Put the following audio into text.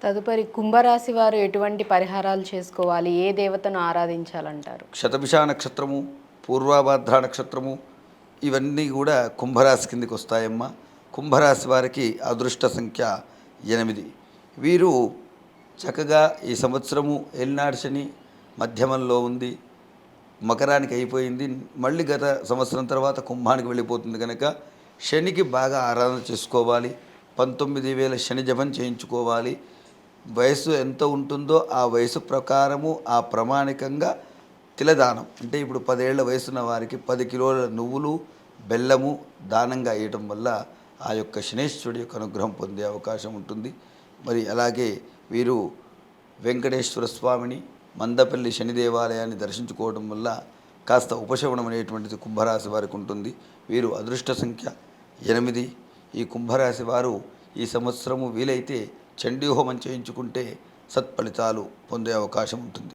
తదుపరి కుంభరాశి వారు ఎటువంటి పరిహారాలు చేసుకోవాలి? ఏ దేవతను ఆరాధించాలంటారు? శతభిష నక్షత్రము, పూర్వాభాద్ర నక్షత్రము ఇవన్నీ కూడా కుంభరాశి కిందికి వస్తాయమ్మా. కుంభరాశి వారికి అదృష్ట సంఖ్య 8. వీరు చక్కగా ఈ సంవత్సరము ఏలినాడు శని మధ్యమంలో ఉంది, మకరానికి అయిపోయింది, మళ్ళీ గత సంవత్సరం తర్వాత కుంభానికి వెళ్ళిపోతుంది కనుక శనికి బాగా ఆరాధన చేసుకోవాలి. 19,000 శని జపం చేయించుకోవాలి. వయసు ఎంత ఉంటుందో ఆ వయసు ప్రకారము ఆ ప్రమాణికంగా తిలదానం అంటే ఇప్పుడు 10 ఏళ్ల వయసున్న వారికి 10 కిలోల నువ్వులు బెల్లము దానంగా వేయటం వల్ల ఆ యొక్క శనేశ్వరుడి యొక్క అనుగ్రహం పొందే అవకాశం ఉంటుంది. మరి అలాగే వీరు వెంకటేశ్వర స్వామిని, మందపల్లి శని దేవాలయాన్ని దర్శించుకోవడం వల్ల కాస్త ఉపశమనం అనేటువంటిది కుంభరాశి వారికి ఉంటుంది. వీరు అదృష్ట సంఖ్య 8. ఈ కుంభరాశి వారు ఈ సంవత్సరము వీలైతే చండీ హోమం చేయించుకుంటే సత్ఫలితాలు పొందే అవకాశం ఉంటుంది.